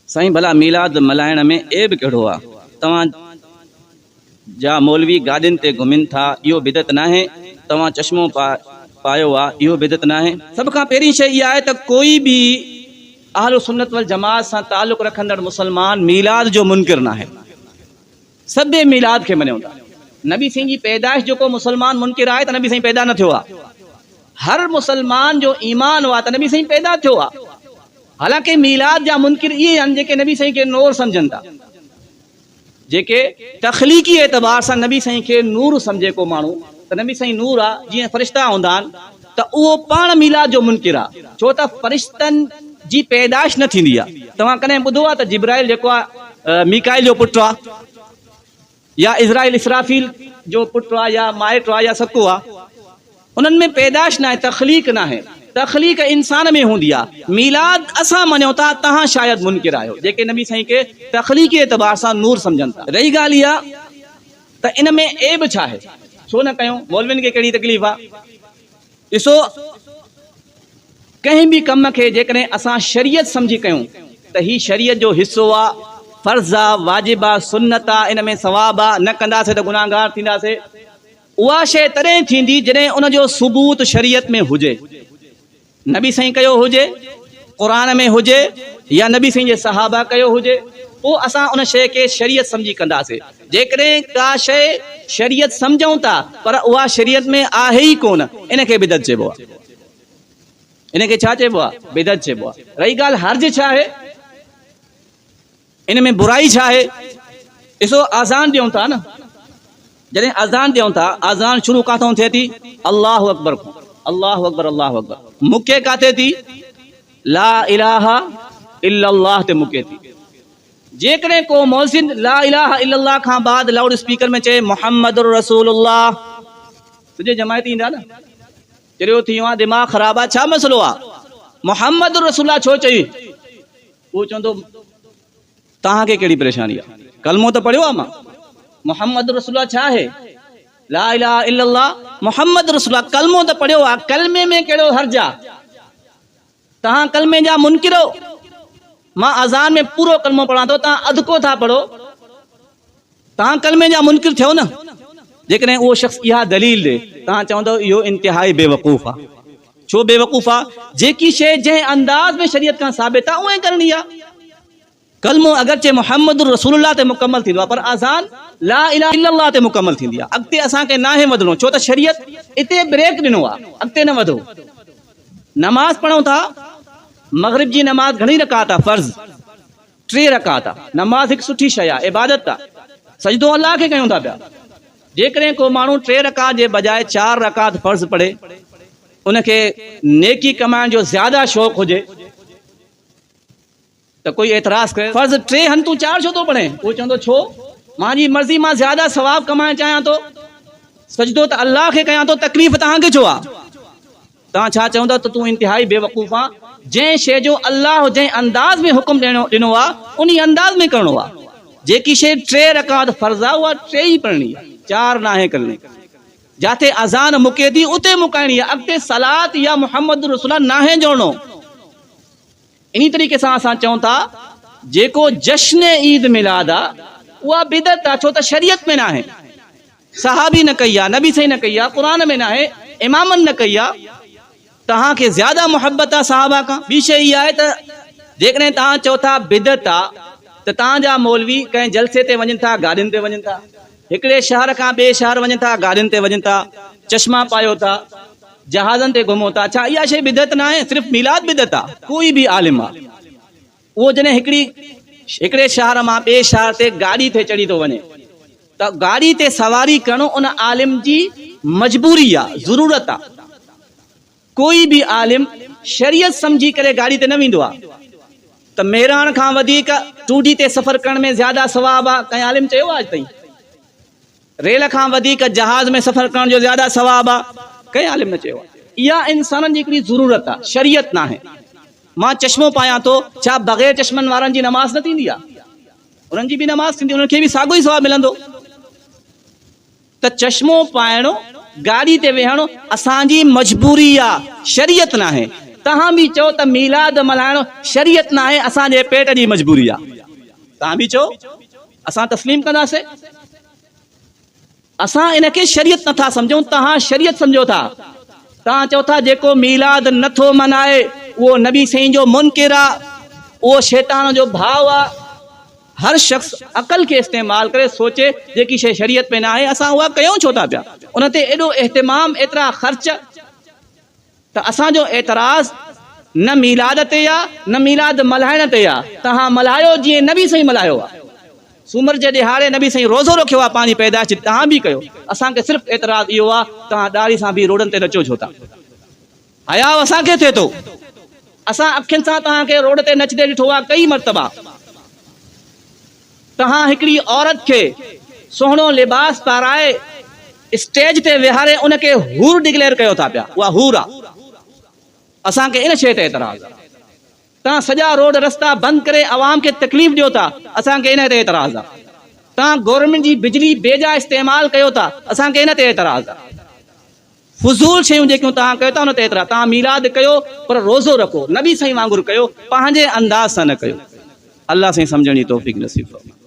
साईं भला मीलाद मल्हाइण में ऐब कहिड़ो आहे? तव्हां जा मौलवी गाॾियुनि ते घुमनि था, इहो बिदत न आहे। तव्हां चश्मो पायो आहे, इहो बिदत न आहे। सभ खां पहिरीं शइ इहा आहे त कोई बि अहल सुन्नत वल जमात सां ताल्लुक़ रखंदड़ मुसलमान मीलाद जो मुनकिर न आहे। सभु मीलाद खे मञूं था। नबी साईं जी पैदाइश जेको मुसलमान मुनकिर आहे त नबी साईं पैदा न थियो आहे। हर मुसलमान जो ईमान हुआ त नबी साईं पैदा थियो आहे। हालांकि मीलाद जा मुनकिर इहे आहिनि जेके नबी साईं खे नूर सम्झनि था, जेके तख़लीक़ी एतबार सां नबी साईं खे नूर सम्झे को माण्हू त नबी साईं नूर आहे, जीअं फ़रिश्ता हूंदा आहिनि, त उहो पाण मीलाद जो मुनकिर आहे। छो त फ़रिश्तनि जी पैदाइश न थींदी आहे। तव्हां कॾहिं ॿुधो आहे त जिब्राइल जेको आहे मीकाइल जो पुटु आहे, या इज़राइल इसराफील जो पुटु आहे, या माइट आहे, या सको आहे? उन्हनि में पैदाइश न आहे, तख़लीक़ न आहे। तख़लीक़ इंसान में हूंदी आहे। मीलाद असां मञूं था, तव्हां शायदि मुनकिर आहियो जेके नबी साईं खे तख़लीक़ी एतबार सां नूर सम्झनि था। रही ॻाल्हि इहा त इन में ऐब छा आहे, छो न कयूं? मौलवियुनि खे कहिड़ी तकलीफ़ आहे? ॾिसो, कंहिं बि कम खे जेकॾहिं असां शरीयत सम्झी कयूं त ही शरीयत जो हिसो आहे, फ़र्ज़ आहे, वाजिब आहे, सुन्नत आहे, इन में सवाब आहे, न कंदासीं त गुनाहगार थींदासीं। उहा शइ तॾहिं थींदी जॾहिं उन जो सबूत शरीयत में हुजे। नबी साईं कयो हुजे, क़ुरान में हुजे, या नबी साईं जे सहाबा कयो हुजे, पोइ असां उन शइ खे शरीयत सम्झी कंदासीं। जेकॾहिं का शइ शरीयत सम्झूं था पर उहा शरीयत में आहे ई कोन, इनखे बिदत चइबो आहे। इनखे छा चइबो आहे? बिदत चइबो आहे। रही ॻाल्हि हर्ज छा आहे, इन में बुराई छा आहे? ॾिसो, अज़ान ॾियूं था न, जॾहिं अज़ान ॾियूं था, अज़ान शुरू किथां थिए थी? अल्लाहु अकबर खां। अल्लाहु अकबर, अल्लाहु अकबर मुके काथे थी? ला इलाहा इल्लल्लाह ते मुके थी। जेकॾहिं को मौज़िन ला इलाहा इल्लल्लाह खां बाद लाउड स्पीकर में चए मुहम्मदुर रसूलुल्लाह, तुंहिंजे जमायत ईंदा न? चरियो थी वियो आहे, दिमाग़ ख़राबु आहे, छा मसइलो आहे? मुहम्मदुर रसूलुल्लाह छो चई? उहो चवंदो तव्हांखे कहिड़ी परेशानी आहे? कलमो त पढ़ियो आहे मां। मुहम्मदुर रसूलुल्लाह छा आहे? ला इलाहा इल्लल्लाह मुहम्मद रसूलुल्लाह, कलमो त पढ़ियो आहे। कलमे में कहिड़ो हर्ज आहे? तव्हां कलमे जा मुनकिर हो। मां अज़ान में पूरो कलमो पढ़ां थो, तव्हां अधु को था पढ़ो, तव्हां कलमे जा मुनकिर थियो न। जेकॾहिं उहो शख़्स इहा दलील ॾे, तव्हां चवंदो इहो इंतिहाई बेवकूफ़ आहे। छो बेवकूफ़ आहे? जेकी शइ जंहिं अंदाज़ में शरीयत खां साबित आहे उहे करणी आहे। कलमो अगरचे मुहम्मद रसूलुल्लाह ते मुकम्मल थींदो आहे, पर अज़ान ला इलाहा इल्लल्लाह ते मुकम्मल थींदी आहे। अॻिते असांखे नाहे वधणो, छो त शरीयत इते ब्रेक ॾिनो आहे, अॻिते न वधो। नमाज़ पढ़ूं था, मग़रिब जी नमाज़ घणी रकात आहे? फ़र्ज़ 3 रकात आहे। नमाज़ हिकु सुठी शइ आहे, इबादत आहे, सजदो अल्लाह खे कयूं था पिया। जेकॾहिं को माण्हू 3 रकात जे बजाए 4 रकात फ़र्ज़ पढ़े, उनखे नेकी कमाइण जो ज़्यादा शौक़ु हुजे त कोई एतराज़ करे? फ़र्ज़ 3 हन, तूं 4 छो थो पढ़े? उहो चवंदो छो? मुंहिंजी मर्ज़ी, मां ज़्यादा सवाब कमाइण चाहियां थो, सजदो त अल्लाह खे कयां थो, तकलीफ़ तव्हांखे छो आहे? तव्हां छा चवंदा त तूं इंतिहाई बेवकूफ़ आहे। जंहिं शइ जो अल्लाह जंहिं अंदाज़ में हुकुम ॾिनो आहे, उन अंदाज़ में करिणो आहे। जेकी शइ 3 रकात फ़र्ज़ आहे, उहा 3 ई पढ़णी आहे, 4 नाहे करणी। जिथे अज़ान मुके थी उते मुकाइणी आहे, अॻिते सलात या मुहम्मद रसूलुल्लाह नाहे जोड़नो। इन तरीक़े सां असां चऊं था जेको जश्न ईद मिलाद आहे उहा बिदत आहे, छो त शरीयत में न आहे। सहाबी न कई आहे, नबी साईं न कई आहे, क़ुरान में न आहे, इमामनि न कई आहे। तव्हांखे ज़्यादा मुहबत आहे सहाबा खां। ॿी शइ इहा आहे त जेकॾहिं तव्हां चओ था बिदत आहे, त तव्हांजा मौलवी कंहिं जलसे ते वञनि था, गाॾियुनि ते वञनि था, हिकिड़े शहर खां ॿिए शहर वञनि था, गाॾियुनि ते वञनि था, चश्मा पायो था, जहाज़नि ते घुमो था। छा इहा शइ बिदत न आहे? सिर्फ़ु मिलाद बिदत आहे। कोई बि आलिम आहे, उहो जॾहिं हिकिड़े शहर मां ॿिए शहर ते गाॾी ते चढ़ी थो वञे, त गाॾी ते सवारी करणो उन आलिम जी मजबूरी आहे, ज़रूरत आहे। कोई बि आलिम शरीयत सम्झी करे गाॾी ते न वेंदो आहे। त मेराण खां वधीक टूडी ते सफ़र करण में ज़्यादा सवाब आहे, कंहिं आलिम चयो आहे अॼु ताईं? रेल खां वधीक जहाज़ में सफ़र करण जो ज़्यादा सवाब आहे, कंहिं आलिम न चयो आहे। इहा इंसाननि जी हिकिड़ी ज़रूरत आहे, शरीयत न आहे। मां चश्मो पायां थो, छा बग़ैर चश्मनि वारनि जी नमाज़ न थींदी आहे? उन्हनि जी बि नमाज़ थींदी, उन्हनि खे बि साॻियो ई सवाब मिलंदो। त चश्मो पाइणो, गाड़ी ते वेहणो असांजी मजबूरी आहे, शरीयत न आहे। तव्हां बि चओ त मीलाद मल्हाइणो शरीयत न आहे, असांजे पेट जी मजबूरी आहे। तव्हां बि चओ, असां तस्लीम कंदासीं। असां इनखे शरीयत नथा सम्झूं, तव्हां शरीयत सम्झो था। तव्हां चओ था जेको मीलाद नथो मल्हाए उहो नबी साईं जो मुनकिर आहे, उहो शैतान जो भाव आहे। हर शख़्स अक़ल खे इस्तेमाल करे सोचे जेकी शइ शरीयत में न आहे असां उहा कयूं छो था पिया, उन ते एॾो एहतमाम, एतिरा ख़र्च। त असांजो एतराज़ न मीलाद ते आहे न मीलाद मल्हाइण ते आहे। तव्हां मल्हायो जीअं नबी साईं मल्हायो आहे। सूमर जे ॾिहाड़े नबी साईं रोज़ो रखियो आहे पंहिंजी पैदाइश, तव्हां बि कयो। असांखे सिर्फ़ु एतराज़ इहो आहे, तव्हां ॾाढ़ी सां बि रोडनि ते नचो छो था? हयाव असांखे थिए थो। असां अखियुनि सां तव्हांखे रोड ते नचंदे ॾिठो आहे कई मरतबा। तव्हां हिकिड़ी औरत खे सुहिणो लिबास पाराए स्टेज ते विहारे उनखे हूर डिक्लेयर कयो था पिया, उहा हूर आहे। असांखे इन शइ ते एतराज़ आहे। तव्हां सॼा रोड रस्ता बंदि करे आवाम खे तकलीफ़ ॾियो था, असांखे इन ते एतराज़ आहे। तव्हां गवर्नमेंट जी बिजली बेजा इस्तेमाल कयो था, असांखे इन ते एतराज़ आहे। फुज़ूल शयूं जेकियूं तव्हां कयो था उन ते एतराज़। तव्हां मीलाद कयो पर रोज़ो रखो, नबी साईं वांगुरु कयो, पंहिंजे अंदाज़ सां न कयो। अल्लाह साईं सम्झण जी तौफ़ीक़ नसीब कयो।